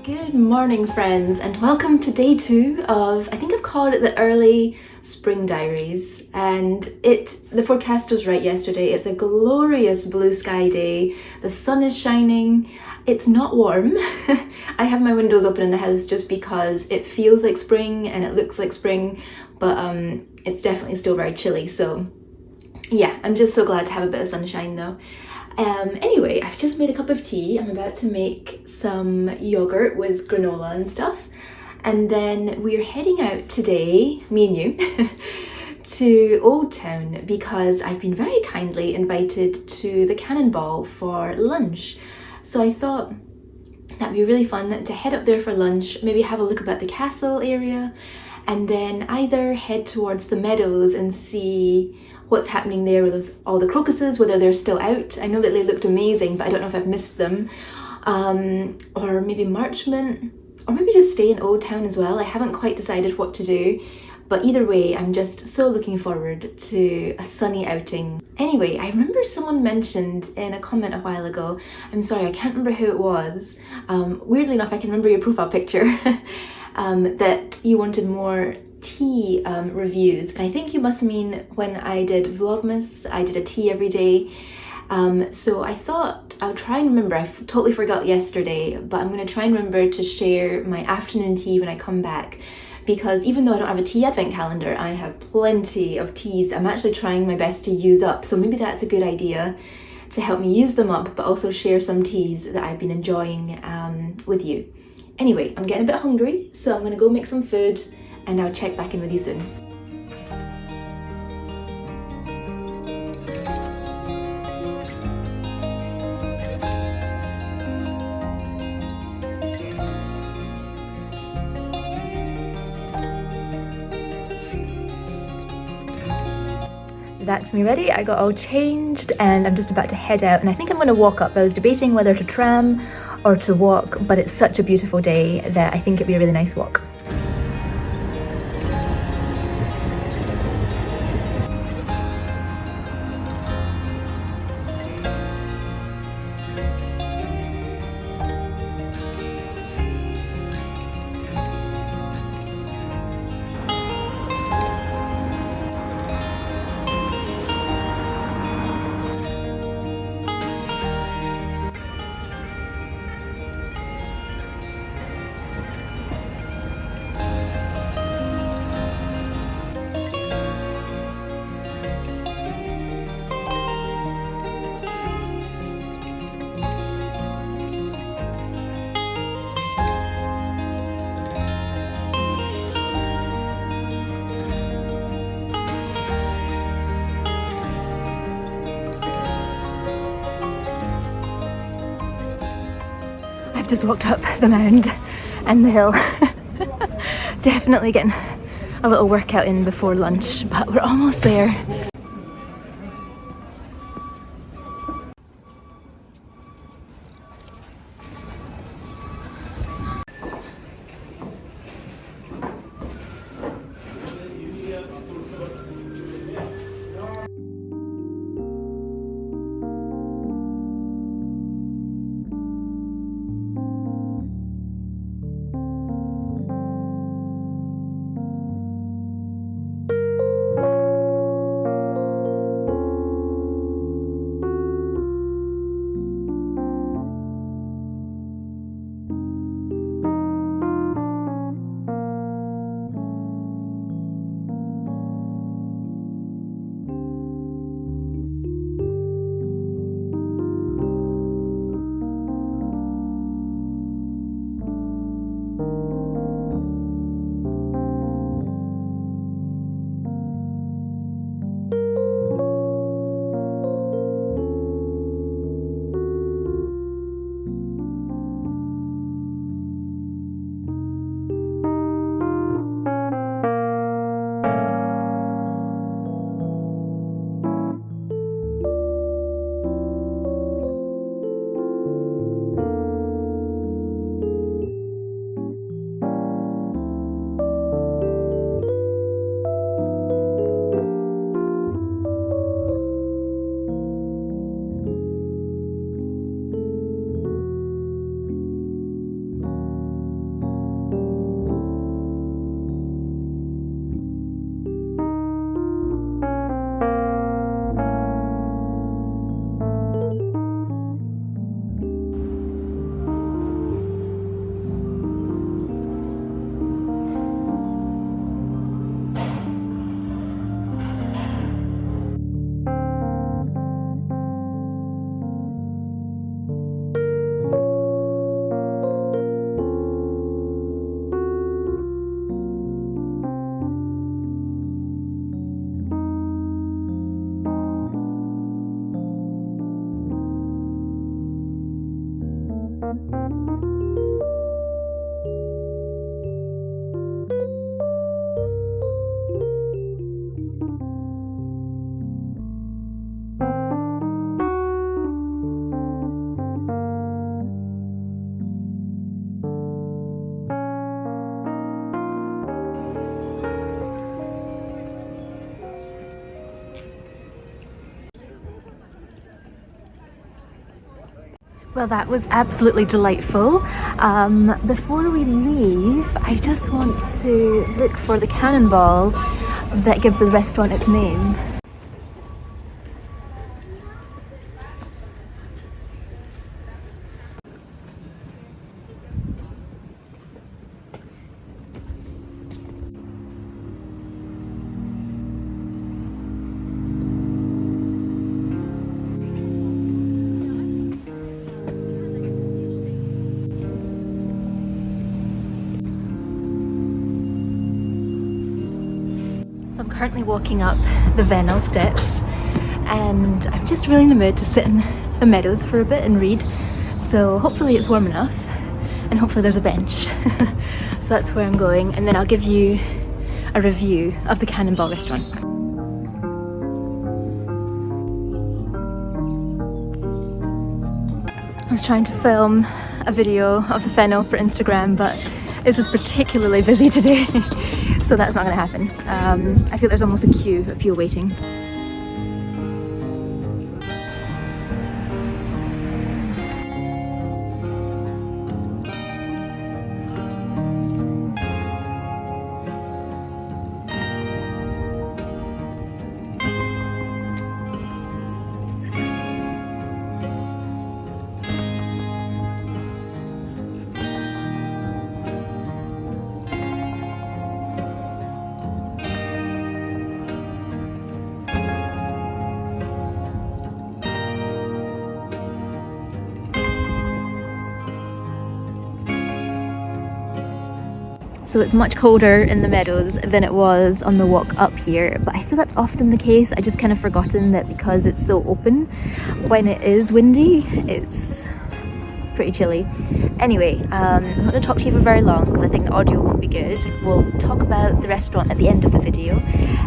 Good morning, friends, and welcome to day 2 of, I think I've called it the early spring diaries. And the forecast was right yesterday. It's a glorious blue sky day. The sun is shining. It's not warm. I have my windows open in the house just because it feels like spring and it looks like spring, but it's definitely still very chilly. So yeah, I'm just so glad to have a bit of sunshine though. Anyway, I've just made a cup of tea. I'm about to make some yogurt with granola and stuff. And then we're heading out today, me and you, to Old Town because I've been very kindly invited to the Cannonball for lunch. So I thought that'd be really fun to head up there for lunch, maybe have a look about the castle area, and then either head towards the Meadows and see what's happening there with all the crocuses, whether they're still out. I know that they looked amazing, but I don't know if I've missed them. Or maybe Marchmont, or maybe just stay in Old Town as well. I haven't quite decided what to do, but either way, I'm just so looking forward to a sunny outing. Anyway, I remember someone mentioned in a comment a while ago, I'm sorry, I can't remember who it was. Weirdly enough, I can remember your profile picture, that you wanted more tea reviews. And I think you must mean when I did Vlogmas, I did a tea every day. So I thought I'll try and remember. I totally forgot yesterday, but I'm going to try and remember to share my afternoon tea when I come back. Because even though I don't have a tea advent calendar, I have plenty of teas I'm actually trying my best to use up. So maybe that's a good idea to help me use them up, but also share some teas that I've been enjoying with you. Anyway, I'm getting a bit hungry, so I'm gonna go make some food and I'll check back in with you soon. That's me ready. I got all changed and I'm just about to head out, and I think I'm going to walk up. I was debating whether to tram or to walk, but it's such a beautiful day that I think it'd be a really nice walk. I've just walked up the mound and the hill. Definitely getting a little workout in before lunch, but we're almost there. Well, that was absolutely delightful. Before we leave, I just want to look for the cannonball that gives the restaurant its name. So I'm currently walking up the Venel steps and I'm just really in the mood to sit in the meadows for a bit and read. So hopefully it's warm enough and hopefully there's a bench. So that's where I'm going, and then I'll give you a review of the Cannonball Restaurant. I was trying to film a video of the Fennel for Instagram, but it's just particularly busy today, so that's not going to happen. I feel there's almost a queue of people waiting. So it's much colder in the meadows than it was on the walk up here, but I feel that's often the case. I just kind of forgotten that because it's so open, when it is windy, it's pretty chilly. Anyway, I'm not going to talk to you for very long because I think the audio won't be good. We'll talk about the restaurant at the end of the video.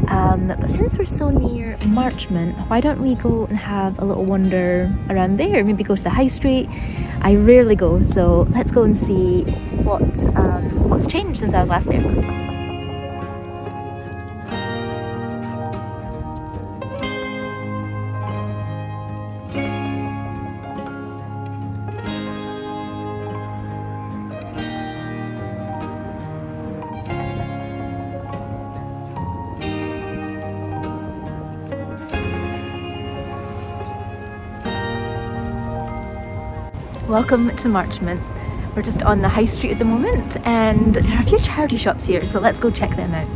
But since we're so near Marchmont, why don't we go and have a little wander around there? Maybe go to the high street. I rarely go, so let's go and see what's changed since I was last there. Welcome to Marchmont. We're just on the high street at the moment and there are a few charity shops here, so let's go check them out.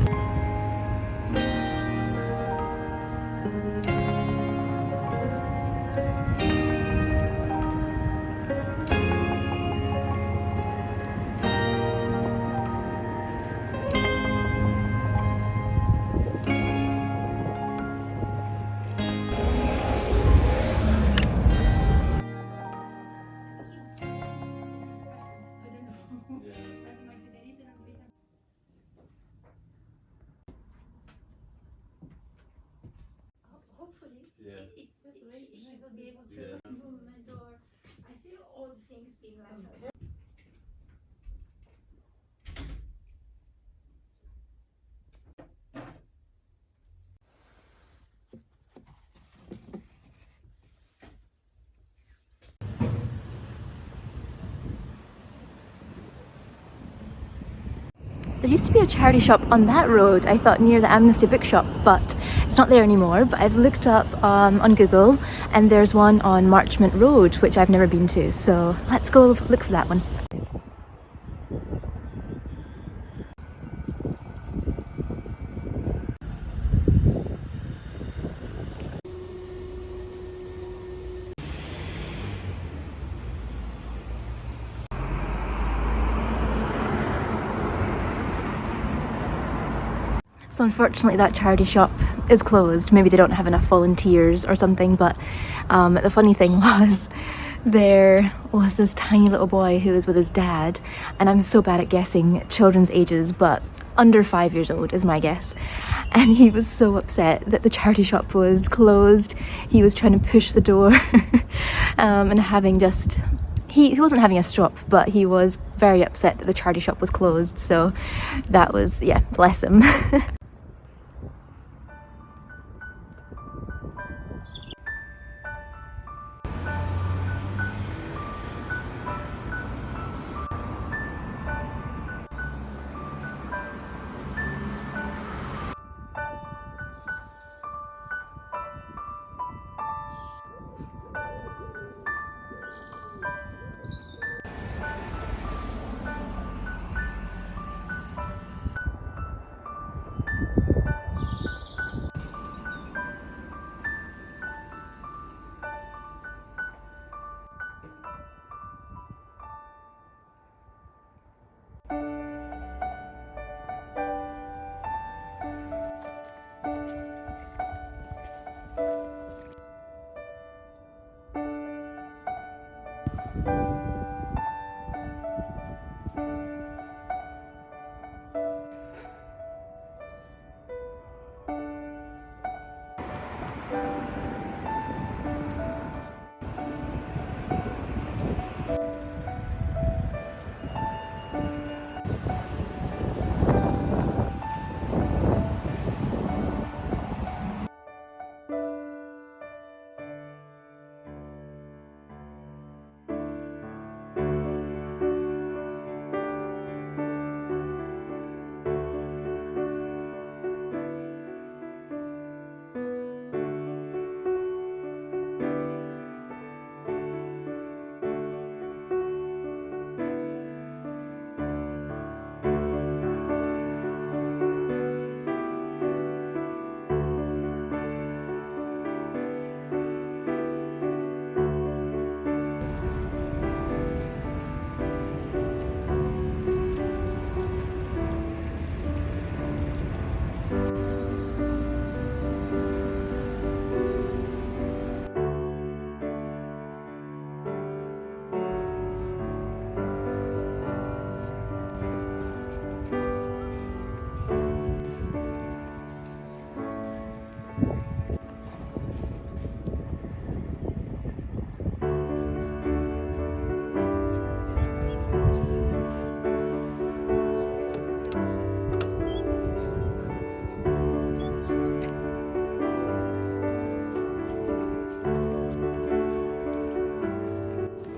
He will be able to movement, or I see old things being left out. There used to be a charity shop on that road, I thought near the Amnesty bookshop, but it's not there anymore. But I've looked up on Google and there's one on Marchmont Road, which I've never been to, so let's go look for that one. So unfortunately that charity shop is closed. Maybe they don't have enough volunteers or something, but the funny thing was there was this tiny little boy who was with his dad, and I'm so bad at guessing children's ages, but under 5 years old is my guess. And he was so upset that the charity shop was closed. He was trying to push the door and having just... He wasn't having a strop, but he was very upset that the charity shop was closed, so that was, yeah, bless him.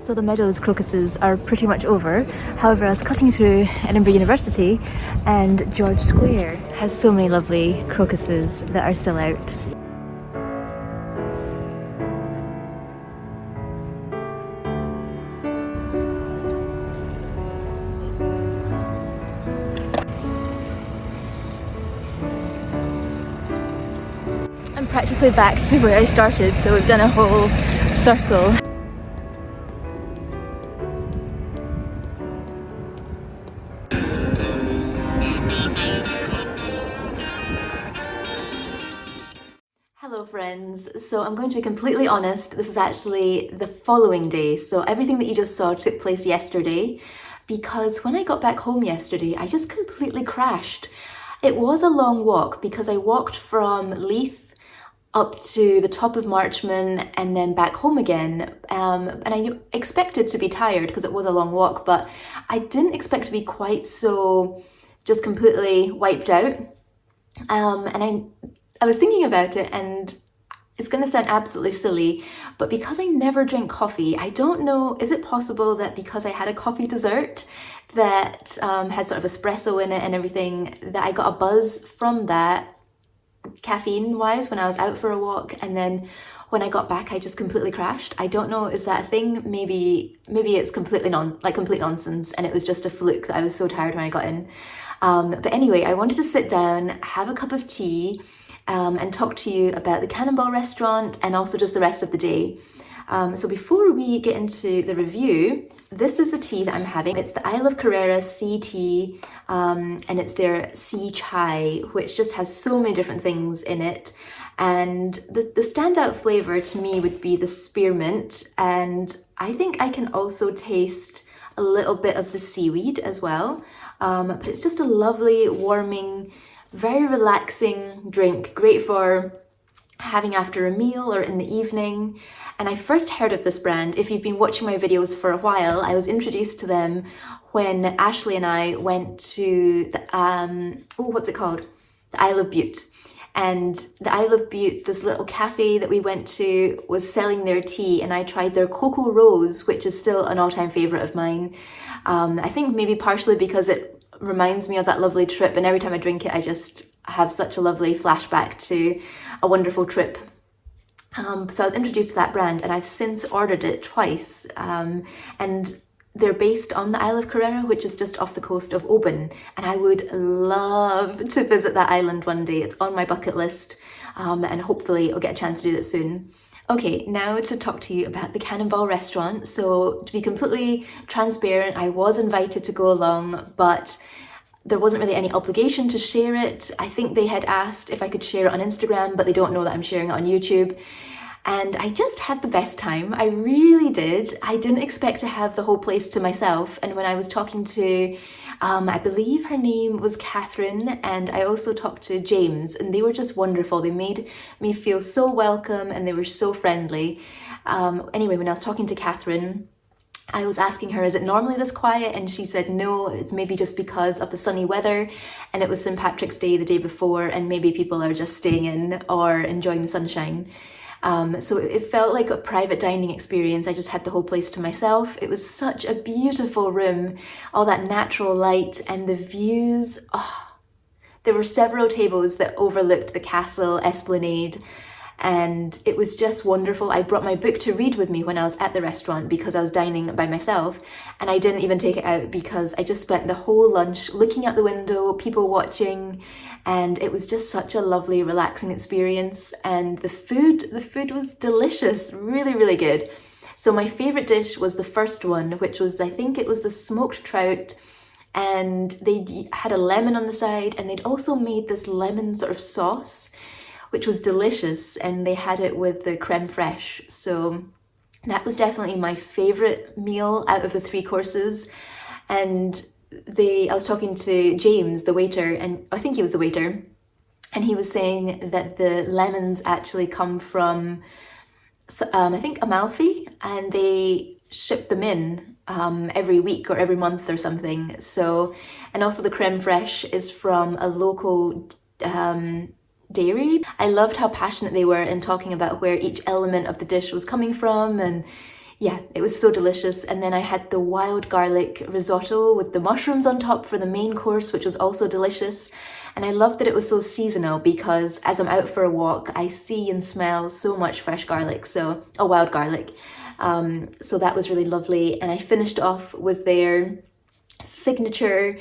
So the Meadows crocuses are pretty much over. However, I was cutting through Edinburgh University and George Square has so many lovely crocuses that are still out. I'm practically back to where I started, so we've done a whole circle. Hello friends, so I'm going to be completely honest, this is actually the following day, so everything that you just saw took place yesterday, because when I got back home yesterday I just completely crashed. It was a long walk because I walked from Leith up to the top of Marchmont and then back home again, and I expected to be tired because it was a long walk, but I didn't expect to be quite so just completely wiped out. And I was thinking about it, and it's going to sound absolutely silly, but because I never drink coffee, I don't know, is it possible that because I had a coffee dessert that had sort of espresso in it and everything, that I got a buzz from that caffeine wise when I was out for a walk, and then when I got back I just completely crashed. I don't know, is that a thing? Maybe it's complete nonsense and it was just a fluke that I was so tired when I got in. But anyway, I wanted to sit down, have a cup of tea, and talk to you about the Cannonball Restaurant and also just the rest of the day. So before we get into the review, this is the tea that I'm having. It's the Isle of Carrera sea tea, and it's their sea chai, which just has so many different things in it. And the standout flavour to me would be the spearmint, and I think I can also taste a little bit of the seaweed as well. But it's just a lovely, warming, very relaxing drink, great for having after a meal or in the evening. And I first heard of this brand, if you've been watching my videos for a while, I was introduced to them when Ashley and I went to the, what's it called? The Isle of Bute. And the Isle of Bute, this little cafe that we went to was selling their tea, and I tried their Cocoa Rose, which is still an all-time favourite of mine. I think maybe partially because it reminds me of that lovely trip, and every time I drink it I just have such a lovely flashback to a wonderful trip. So I was introduced to that brand, and I've since ordered it twice, and they're based on the Isle of Carrera, which is just off the coast of Oban, and I would love to visit that island one day. It's on my bucket list, and hopefully I'll get a chance to do that soon. Okay, now to talk to you about the Cannonball Restaurant. So to be completely transparent, I was invited to go along, but there wasn't really any obligation to share it. I think they had asked if I could share it on Instagram, but they don't know that I'm sharing it on YouTube. And I just had the best time. I really did. I didn't expect to have the whole place to myself. And when I was talking to, I believe her name was Catherine, and I also talked to James, and they were just wonderful. They made me feel so welcome, and they were so friendly. Anyway, when I was talking to Catherine, I was asking her, is it normally this quiet? And she said, no, it's maybe just because of the sunny weather, and it was St. Patrick's Day the day before, and maybe people are just staying in or enjoying the sunshine. So it felt like a private dining experience. I just had the whole place to myself. It was such a beautiful room, all that natural light and the views. Oh, there were several tables that overlooked the castle esplanade, and it was just wonderful. I brought my book to read with me when I was at the restaurant because I was dining by myself, and I didn't even take it out because I just spent the whole lunch looking out the window, people watching, and it was just such a lovely, relaxing experience. And the food was delicious, really, really good. So my favourite dish was the first one, which was, I think it was the smoked trout, and they had a lemon on the side, and they'd also made this lemon sort of sauce, which was delicious, and they had it with the creme fraiche. So that was definitely my favourite meal out of the 3 courses. And I was talking to James, the waiter, and I think he was the waiter, and he was saying that the lemons actually come from, I think, Amalfi, and they ship them in every week or every month or something. So, and also the creme fraiche is from a local dairy. I loved how passionate they were in talking about where each element of the dish was coming from, and yeah, it was so delicious. And then I had the wild garlic risotto with the mushrooms on top for the main course, which was also delicious. And I loved that it was so seasonal because as I'm out for a walk, I see and smell so much fresh garlic, so, wild garlic. So that was really lovely. And I finished off with their signature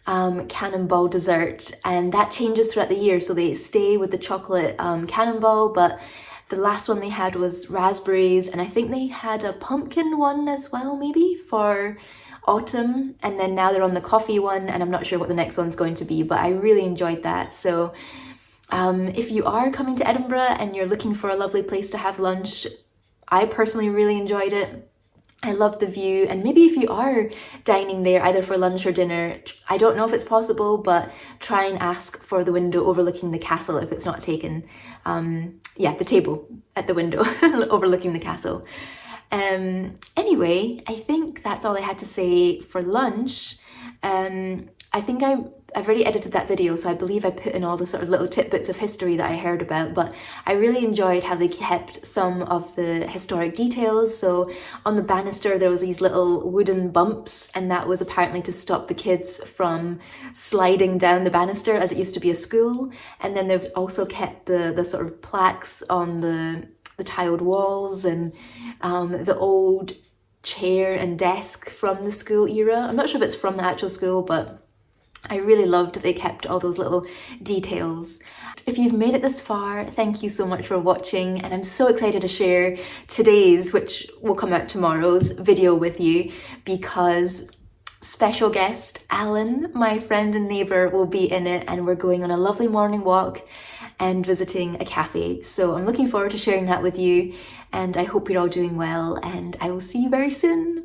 cannonball dessert, and that changes throughout the year. So they stay with the chocolate cannonball, but the last one they had was raspberries, and I think they had a pumpkin one as well, maybe for autumn. And then now they're on the coffee one, and I'm not sure what the next one's going to be, but I really enjoyed that. So if you are coming to Edinburgh and you're looking for a lovely place to have lunch, I personally really enjoyed it. I love the view, and maybe if you are dining there either for lunch or dinner, I don't know if it's possible, but try and ask for the window overlooking the castle if it's not taken. Yeah, the table at the window overlooking the castle. Anyway, I think that's all I had to say for lunch. I think I've already edited that video, so I believe I put in all the sort of little tidbits of history that I heard about, but I really enjoyed how they kept some of the historic details. So on the banister there was these little wooden bumps, and that was apparently to stop the kids from sliding down the banister, as it used to be a school. And then they've also kept the sort of plaques on the tiled walls, and the old chair and desk from the school era. I'm not sure if it's from the actual school, but I really loved that they kept all those little details. If you've made it this far, thank you so much for watching, and I'm so excited to share today's, which will come out tomorrow's, video with you, because special guest Alan, my friend and neighbour, will be in it, and we're going on a lovely morning walk and visiting a cafe. So I'm looking forward to sharing that with you, and I hope you're all doing well, and I will see you very soon.